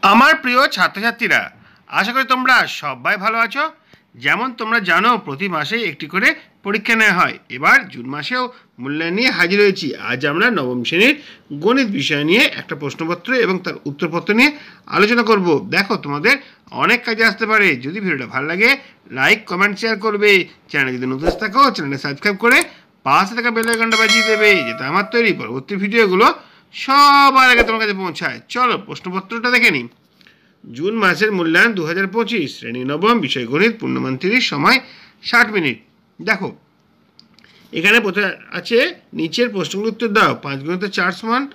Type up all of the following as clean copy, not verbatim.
আমার প্রিয় ছাত্রছাত্রীরা, আশা করি তোমরা সবাই ভালো আছো। যেমন তোমরা জানো, প্রতি মাসে একটি করে পরীক্ষা নেওয়া হয়। এবার জুন মাসেও মূল্যায়ন নিয়ে হাজির হয়েছি। আজ আমরা নবম শ্রেণীর গণিত বিষয় নিয়ে একটা প্রশ্নপত্র এবং তার উত্তরপত্র নিয়ে আলোচনা করব। দেখো, তোমাদের অনেক কাজে আসতে পারে। যদি ভিডিওটা ভালো লাগে, লাইক, কমেন্ট, শেয়ার করবে। চ্যানেলে যদি নতুন থাকো, চ্যানেলটা সাবস্ক্রাইব করে পাশে থাকা বেল আইকনটা বাজিয়ে দেবে, যাতে আমার তৈরি পরবর্তী ভিডিওগুলো সবার আগে তোমার কাছে পৌঁছায়। চলো প্রশ্নপত্রটা দেখে নিই। জুন মাসের মূল্যায়ন 2025, শ্রেণী নবম, বিষয় গণিত, পূর্ণমান 30, সময় 60 মিনিট। দেখো, এখানে প্রথমে আছে নিচের প্রশ্নগুলোর উত্তর দাও। 5 × 4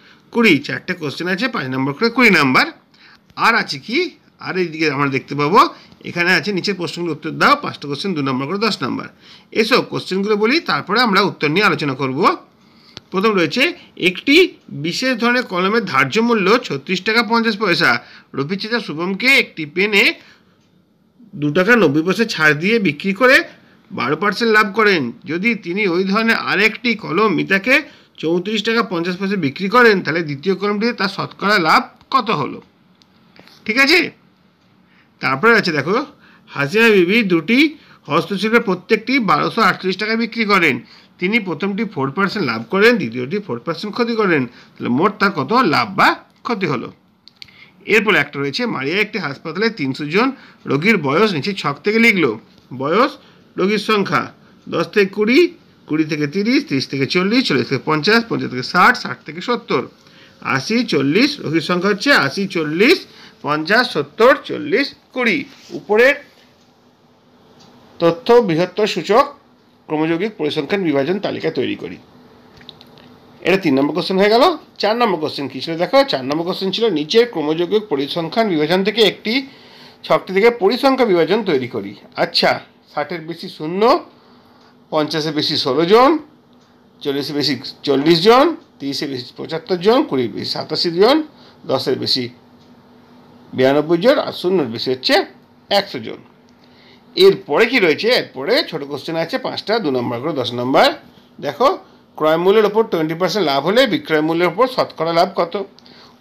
= 20। 4টে কোশ্চেন আছে, 5 নম্বর করে 20 নাম্বার। আর আছে কি, আর এইদিকে আমরা দেখতে পাবো এখানে আছে নিচের প্রশ্নগুলোর উত্তর দাও। 5টা কোশ্চেন 2 নম্বর করে 10 নাম্বার। এসব কোশ্চেনগুলো বলি, তারপরে আমরা উত্তর নিয়ে আলোচনা করব। প্রথম রয়েছে, একটি বিশেষ ধরনের কলমের ধার্য মূল্য 36 টাকা 50 পয়সা। রফিক চাচা শুভমকে একটি পেনে 2 টাকা 90 পয়সা ছাড় দিয়ে বিক্রি করে 12% লাভ করেন। যদি তিনি ওই ধরনের আরেকটি কলম মিতাকে 34 টাকা 50 পয়সা বিক্রি করেন, তাহলে দ্বিতীয় কলমটিতে তার শতকরা লাভ কত হলো? ঠিক আছে। তারপরে আছে, দেখো, হাসিনা বিবি দুটি হস্তশিল্পের প্রত্যেকটি 1238 টাকা বিক্রি করেন। তিনি প্রথমটি 4% লাভ করেন, দ্বিতীয়টি 4% ক্ষতি করেন। তাহলে মোট তার কত লাভ বা ক্ষতি হলো? এরপরে একটা রয়েছে, মারিয়া একটি হাসপাতালে 300 জন রোগীর বয়স নিচে ছক থেকে লিখলো। বয়স, রোগীর সংখ্যা 10 থেকে 20, 20 থেকে 30, 30 থেকে 40, 40 থেকে 50, 50 থেকে 60, 60 থেকে 70, 80, 40। রোগীর সংখ্যা হচ্ছে 80, 40, 50, 70, 40, 20। উপরের তথ্য বৃহত্তর সূচক ক্রমযৌগিক পরিসংখ্যান বিভাজন তালিকা তৈরি করি। এটা 3 নম্বর কোশ্চেন হয়ে গেল। 4 নম্বর কোশ্চেন কী ছিল? দেখো, 4 নম্বর কোশ্চেন ছিল, নিচের ক্রমযৌগিক পরিসংখ্যান বিভাজন থেকে একটি ছকটি থেকে পরিসংখ্যা বিভাজন তৈরি করি। আচ্ছা, 60-এর বেশি 0, 50-এর বেশি 16 জন, 40-এর বেশি 40 জন, 30-এর বেশি 75 জন, 20-এর বেশি 87 জন, 10-এর বেশি 92 জন, আর 0-এর বেশি হচ্ছে 100 জন। এরপরে কি রয়েছে? এরপরে ছোট কোশ্চেন আছে 5টা, 2 নম্বর করে 10 নম্বর। দেখো, ক্রয় মূল্যের ওপর 20% লাভ হলে বিক্রয় মূল্যের ওপর শতকরা লাভ কত?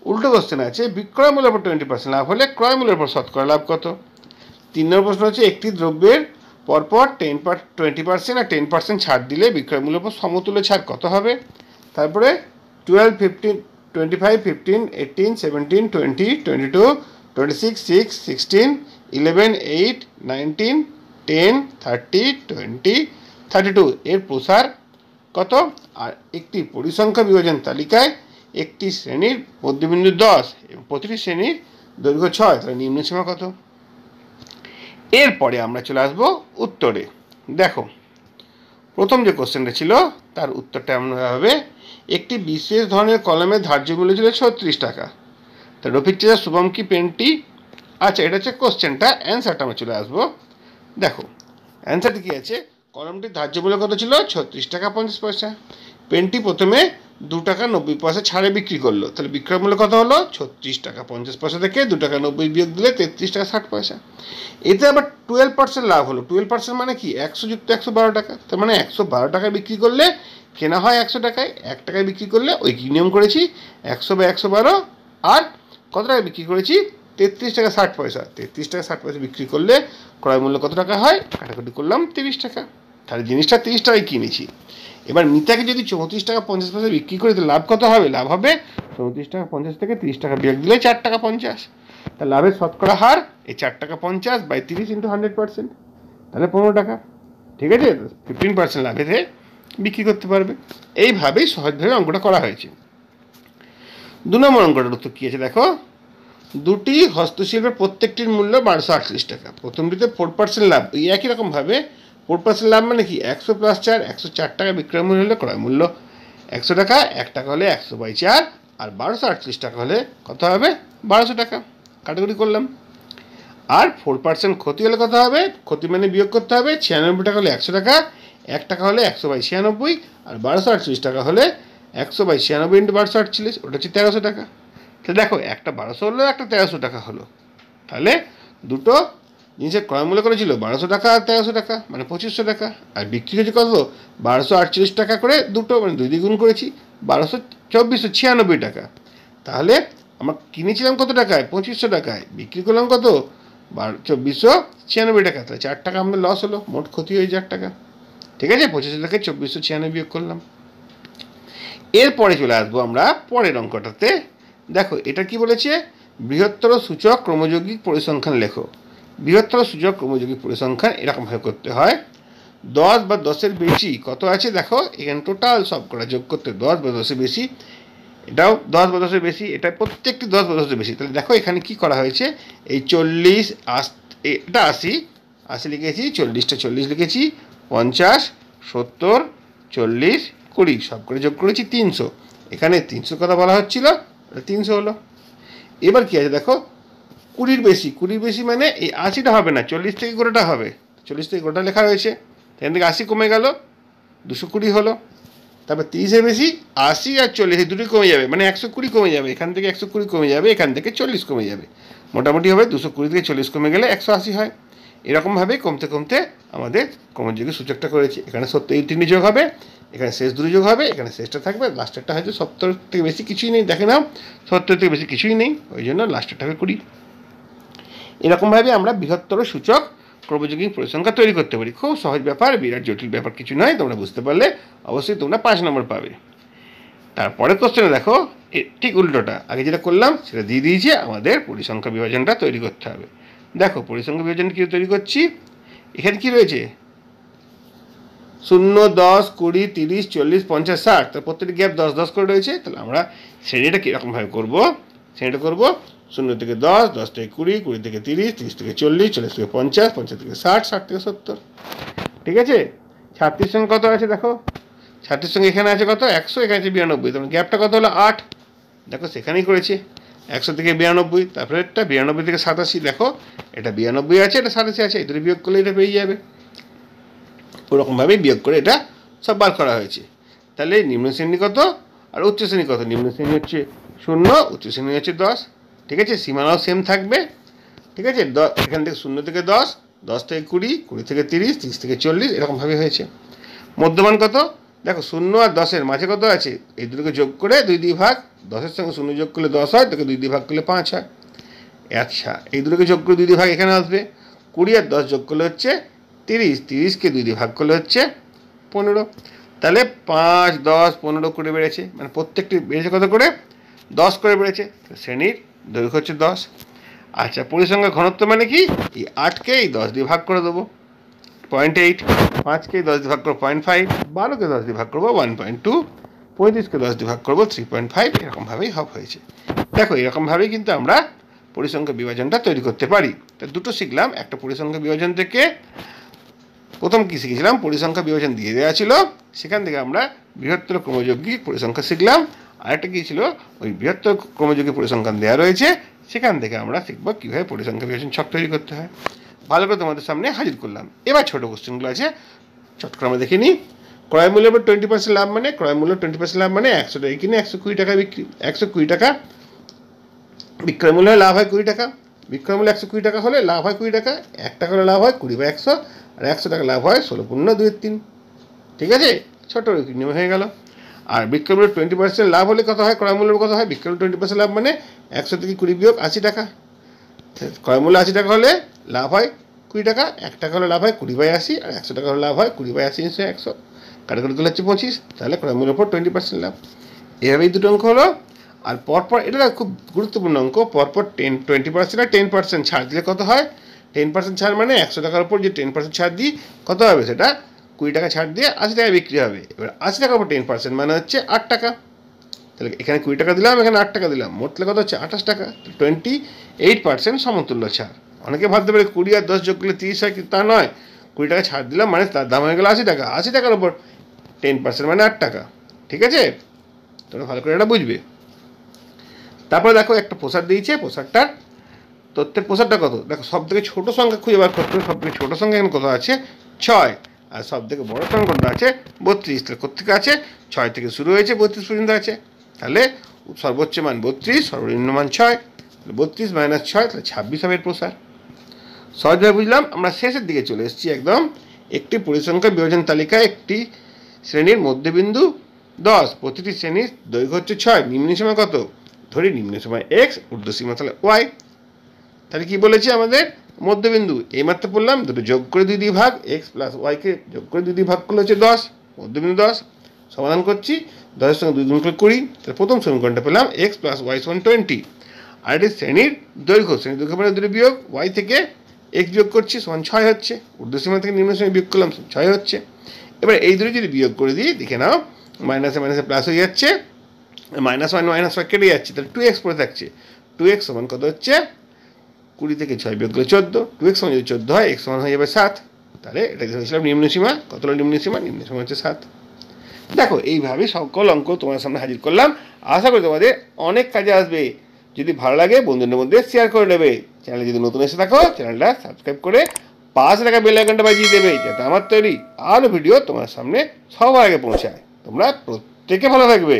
উল্টো কোশ্চেন আছে, বিক্রয় মূল্যের ওপর 20% লাভ হলে ক্রয় মূল্যের ওপর শতকরা লাভ কত? 3 নম্বর প্রশ্ন হচ্ছে, একটি দ্রব্যের পরপর 20% আর 10% ছাড় দিলে বিক্রয় মূল্যের ওপর সমতুল্য ছাড় কত হবে? তারপরে 12, 15, 25, 15, 18, 17, 20, 22, 26, 6, 16, 11, 8, 19, 10, 30, 20, 32 এর প্রসার কত? আর একটি পরিসংখ্যা বিভাজন তালিকায় একটি শ্রেণীর মধ্যবিন্দু 10 এবং প্রতিটি শ্রেণীর দৈর্ঘ্য 6, তাহলে নিম্নসীমা কত? এরপরে আমরা চলে আসবো উত্তরে। দেখো, প্রথম যে কোশ্চেনটা ছিল তার উত্তরটা এমন হবে, একটি বিশেষ ধরনের কলমের ধার্য মূল্য ছিল 36 টাকা। তা রফিক চাচা শুভম কি পেনটি, আচ্ছা এটা হচ্ছে কোশ্চেনটা। অ্যান্সারটা আমরা চলে আসবো। দেখো, অ্যান্সারটি কী আছে? কলমটির ধার্য মূল্য কত ছিল? 36 টাকা 50 পয়সা। পেনটি প্রথমে 2 টাকা 90 পয়সা ছাড়ে বিক্রি করলো, তাহলে বিক্রয় মূল্য কত হলো? 36 টাকা 50 পয়সা থেকে 2 টাকা 90 বিয়োগ দিলে 33 টাকা 60 পয়সা। এতে আবার 12% লাভ হলো। 12% মানে কি? 100 যুক্ত 112 টাকা। তার মানে 112 টাকায় বিক্রি করলে কেনা হয় 100 টাকায়, 1 টাকায় বিক্রি করলে ওই কি নিয়ম করেছি, 100/112, আর কত টাকায় বিক্রি করেছি? 33 টাকা 60 পয়সা। 33 টাকা 60 পয়সা বিক্রি করলে ক্রয় মূল্য কত টাকা হয়? কাটাকুটি করলাম 30 টাকা। তাহলে জিনিসটা 30 টাকায় কিনেছি। এবার মিতাকে যদি 34 টাকা 50 পয়সা বিক্রি করি, তো লাভ কত হবে? লাভ হবে 34 টাকা 50 থেকে 30 টাকা বিয়োগ দিলে 4 টাকা 50। তাহলে লাভের শতকরা হার এই 4 টাকা 50/30 × 100%, তাহলে 15 টাকা। ঠিক আছে, 15% লাভে বিক্রি করতে পারবে। এইভাবেই সহজভাবে অঙ্কটা করা হয়েছে। 2 নম্বর অঙ্কটার উত্তর কী আছে? দেখো, দুটি হস্তশিল্পের প্রত্যেকটির মূল্য 1238 টাকা। প্রথমটিতে 4% লাভ। এই একই রকমভাবে 4% লাভ মানে কি? 100 + 4, 104 টাকা বিক্রয় মূল্য হলে ক্রয় মূল্য 100 টাকা। 1 টাকা হলে 100/4, আর 1238 টাকা হলে কত হবে? 1200 টাকা। কাটাকুটি করলাম। আর 4% ক্ষতি হলে কত হবে? ক্ষতি মানে বিয়োগ করতে হবে। 96 টাকা হলে 100 টাকা, 1 টাকা হলে 100/96, আর 1238 টাকা হলে 100/96 × 1248, ওটা হচ্ছে 1300 টাকা। তো দেখো, একটা 1200 হলো, একটা 1300 টাকা হলো। তাহলে দুটো জিনিসের ক্রয় মূল্য করেছিল 1200 টাকা আর 1300 টাকা, মানে 2500 টাকা। আর বিক্রি হয়েছে কত? 1248 টাকা করে দুটো, মানে 2 দ্বিগুণ করেছি, 2496 টাকা। তাহলে আমরা কিনেছিলাম কত টাকায়? 2500 টাকায়। বিক্রি করলাম কত? 2496 টাকা। তাহলে 4 টাকা আমাদের লস হলো, মোট ক্ষতি হয়ে 4 টাকা। ঠিক আছে, 2500 টাকায় 2496 বিয়োগ করলাম। এরপরে চলে আসবো আমরা পরের অঙ্কটাতে। দেখো এটা কি বলেছে, বৃহত্তর সূচক ক্রমযৌগিক পরিসংখ্যান লেখো। বৃহত্তর সূচক ক্রমযৌগিক পরিসংখ্যান এরকমভাবে করতে হয়, 10 বা 10-এর বেশি কত আছে দেখো, এখানে টোটাল সব করা যোগ করতে 10 বা 10-এর বেশি, এটাও 10 বা 10-এর বেশি, এটা প্রত্যেকটি 10 বা 10-এর বেশি। তাহলে দেখো এখানে কি করা হয়েছে, এই 40, এটা 80 লিখেছি, 40টা 40 লিখেছি, 50, 70, 40, 20 সব করে যোগ করেছি 300। এখানে 300 কথা বলা হচ্ছিল, 300 হলো। এবার কি আছে দেখো, 20-এর বেশি মানে এই 80টা হবে না, 40 থেকে গোটাটা হবে। 40 থেকে গোটা লেখা রয়েছে, এখান থেকে 80 কমে গেল, 220 হলো। তারপর 30-এর বেশি, 80 আর 40 দুটোই কমে যাবে, মানে 120 কমে যাবে, এখান থেকে 120 কমে যাবে, এখান থেকে 40 কমে যাবে, মোটামুটি হবে 220 থেকে 40 কমে গেলে 180 হয়। এরকমভাবে কমতে কমতে আমাদের ক্রমযৌগিক সূচকটা করেছি। এখানে 70 এই 3 যোগ হবে, এখানে শেষ 2 যোগ হবে, এখানে শেষটা থাকবে, লাস্টেরটা হয়তো 70 থেকে বেশি কিছুই নেই, দেখে নাও 70 থেকে বেশি কিছুই নেই, ওই জন্য লাস্টেরটা হবে 20। এরকমভাবে আমরা বৃহত্তর সূচক ক্রমযৌগিক পরিসংখ্যা তৈরি করতে পারি। খুব সহজ ব্যাপার, বিরাট জটিল ব্যাপার কিছু নয়, তোমরা বুঝতে পারলে অবশ্যই তোমরা 5 নম্বর পাবে। তারপরে কোশ্চেনে দেখো ঠিক উল্টোটা, আগে যেটা করলাম সেটা দিয়ে দিয়েছে, আমাদের পরিসংখ্যা বিভাজনটা তৈরি করতে হবে। দেখো পরিসংখ্যা বিভাজন কী তৈরি করছি, এখানে কি রয়েছে 0, 10, 20, 30, 40, 50, 60, তার প্রত্যেকটি গ্যাপ 10 10 করে রয়েছে। তাহলে আমরা শ্রেণীটা কীরকমভাবে করবো, শ্রেণীটা করবো 0 থেকে 10, 10 থেকে 20, 20 থেকে 30, 30 থেকে 40, 40 থেকে 50, 50 থেকে 60, 60 থেকে 70। ঠিক আছে, 36 সঙ্গে কত আছে দেখো, 36 সঙ্গে এখানে আছে কত 100, এখানে আছে 92, তখন গ্যাপটা কত হলো 8। দেখো সেখানেই করেছি, 100 থেকে 92, তারপরে এটা 92 থেকে 87, দেখো এটা 92 আছে, এটা 87 আছে, এদের বিয়োগ করলে এটা পেয়ে যাবে। ওরকমভাবে বিয়োগ করে এটা সব বার করা হয়েছে। তাহলে নিম্ন শ্রেণী কত আর উচ্চ শ্রেণী কত, নিম্ন শ্রেণী হচ্ছে 0, উচ্চ শ্রেণী হচ্ছে 10। ঠিক আছে, সীমানাও সেম থাকবে। ঠিক আছে, এখান থেকে 0 থেকে 10, 10 থেকে 20, 20 থেকে 30, 30 থেকে 40, এরকমভাবে হয়েছে। মধ্যমান কত দেখো, 0 আর 10-এর মাঝে কত আছে, এই দুটোকে যোগ করে 2 দিয়ে ভাগ, 10-এর সঙ্গে 0 যোগ করলে 10 হয়, তোকে 2 দিয়ে ভাগ করলে 5 হয়। আচ্ছা, এই দুটোকে যোগ করে 2 দিয়ে ভাগ এখানে আসবে, 20 আর 10 যোগ করলে হচ্ছে 30, 30কে 2 দিয়ে ভাগ করলে হচ্ছে 15। তাহলে 5, 10, 15 করে বেড়েছে, মানে প্রত্যেকটি বেড়েছে কত করে, 10 করে বেড়েছে। শ্রেণীর দৈর্ঘ্য হচ্ছে 10। আচ্ছা, পরিসংখ্যা ঘনত্ব মানে কি, এই 8কে এই 10 দিয়ে ভাগ করে দেবো 0.8, 5কে 10 দিয়ে ভাগ করবো 0.5, 12কে 10 দিয়ে ভাগ করবো 1.2, 35কে 10 দিয়ে ভাগ করবো 3.5, এরকমভাবেই হয়েছে। দেখো এরকমভাবেই কিন্তু আমরা পরিসংখ্যা বিভাজনটা তৈরি করতে পারি। তা দুটো শিখলাম, একটা পরিসংখ্যা বিভাজন থেকে প্রথম কী শিখেছিলাম, পরিসংখ্যা বিভাজন দিয়ে দেওয়া ছিল, সেখান থেকে আমরা বৃহত্তর ক্রমযৌগিক পরিসংখ্যা শিখলাম। আরেকটা কী ছিল, ওই বৃহত্তর ক্রমযৌগিক পরিসংখ্যান দেওয়া রয়েছে, সেখান থেকে আমরা শিখবো কীভাবে পরিসংখ্যা বিভাজন ছক তৈরি করতে হয়। ভালো করে তোমাদের সামনে হাজির করলাম। এবার ছোটো কোশ্চেনগুলো আছে, চট করে আমরা দেখে নিই। ক্রয় মূল্যের উপর 20% লাভ মানে, ক্রয় মূল্য 20% লাভ মানে 100 টাকা কিনে 120 টাকা বিক্রি, 120 টাকা বিক্রয় মূল্য লাভ হয় 20 টাকা, বিক্রয় মূল্য 120 টাকা হলে লাভ হয় 20 টাকা, 1 টাকা হলে লাভ হয় 20/100, আর 100 টাকা লাভ হয় 16×2=3। ঠিক আছে, ছোটো নিয়ম হয়ে গেল। আর বিক্রয় মূল্য 20% লাভ হলে কত হয়, ক্রয় মূল্য কত হয়, বিক্রয় মূল্য 20% লাভ মানে 100 থেকে 20 বিয়োগ 80 টাকা। ক্রয় মূল্য 80 টাকা হলে লাভ হয় 20 টাকা, 1 টাকা হলে লাভ হয় 20/80, আর 100 টাকা হলে লাভ হয় 20/80 × 100, কাটাকাটি করলে হচ্ছে 25। তাহলে ক্রয় মূল্যের উপর 20% লাভ। এভাবেই দুটো অঙ্ক হলো। আর পরপর এটা খুব গুরুত্বপূর্ণ অঙ্ক, পরপর 20% আর 10% ছাড় দিলে কত হয়, 10% ছাড় মানে 100 টাকার উপর যে 10% ছাড় দিই কত হবে, সেটা 20 টাকা ছাড় দিয়ে 80 টাকা বিক্রি হবে। এবার 80 টাকার উপর 10% মানে হচ্ছে 8 টাকা। তাহলে এখানে 20 টাকা দিলাম, এখানে 8 টাকা দিলাম, মোট কত হচ্ছে 28 টাকা। 28% সমতুল্য ছাড়। অনেকে ভাবতে পারে 20 আর 10 যোগ করলে 30 হয়, কিন্তু তা নয়। 20 টাকা ছাড় দিলাম মানে তার দাম হয়ে গেল 80 টাকা। 80 টাকার উপর 10% মানে 8 টাকা। ঠিক আছে, তোমরা ভালো করে এটা বুঝবে। তারপরে দেখো একটা প্রসার দিয়েছে, প্রসারটার তথ্যের প্রসারটা কত দেখো, সব থেকে ছোটো সংখ্যা খুঁজে বার করতে হবে। সব থেকে ছোটো সংখ্যা এখানে কত আছে 6, আর সব থেকে বড়ো সংখ্যা কত আছে 32। তাহলে কোথেকে আছে, 6 থেকে শুরু হয়েছে 32 পর্যন্ত আছে। তাহলে সর্বোচ্চ মান 32, সর্বনিম্ন মান 6, 32 - 6, তাহলে 26 হবে এর প্রসার। সহজভাবে বুঝলাম। আমরা শেষের দিকে চলে এসেছি একদম। একটি পরিসংখ্যা বিভাজন তালিকায় একটি শ্রেণীর মধ্যবিন্দু 10, প্রতিটি শ্রেণীর দৈর্ঘ্য হচ্ছে 6, নিম্ন সীমা কত ধরি নিম্ন সীমা এক্স, ঊর্ধ্ব সীমা তাহলে ওয়াই। তাহলে কি বলেছি আমাদের মধ্যবিন্দু এইমাত্র পড়লাম, দুটো যোগ করে 2 দিয়ে ভাগ, এক্স প্লাস ওয়াইকে যোগ করে 2 দিয়ে ভাগ করলে হচ্ছে 10, মধ্যবিন্দু 10। সমাধান করছি, 10-এর সঙ্গে 2 গুণ করে 20। তাহলে প্রথম সমীকরণটা পেলাম এক্স প্লাস ওয়াই সমান 20। আর এটি শ্রেণীর দৈর্ঘ্য মানে দুটো বিয়োগ, ওয়াই থেকে এক্স বিয়োগ করছি সমান 6 হচ্ছে, ঊর্ধ্ব সীমা থেকে নিম্ন সীমা বিয়োগ করলাম 6 হচ্ছে। এবার এই দুটো যদি বিয়োগ করে দিই, দেখে নাও মাইনাসে মাইনাসে প্লাস হয়ে যাচ্ছে, মাইনাস ওয়ান মাইনাস ওয়াই কেটে যাচ্ছে, তাহলে 2x পড়ে থাকছে। 2x সমান কত হচ্ছে, 20 থেকে 6 বিয়োগ করলে 14, 2x সমান যদি 14 হয়, x সমান হয়ে যাবে 7। তাহলে এটা ধরেছিলাম নিম্ন সীমা, কত হলো নিম্ন সীমা? নিম্ন সীমা হচ্ছে 7। দেখো এইভাবে সকল অঙ্ক তোমার সামনে হাজির করলাম, আশা করি তোমাদের অনেক কাজে আসবে। যদি ভালো লাগে বন্ধুদের মধ্যে শেয়ার করে নেবে। চ্যানেলে যদি নতুন এসে থাকো, চ্যানেলটা সাবস্ক্রাইব করে পাশে থাকা বেল আইকনটা বাজিয়ে দেবে, যাতে আমার তৈরি আরও ভিডিও তোমার সামনে সবার আগে পৌঁছায়। তোমরা প্রত্যেকে ভালো থাকবে।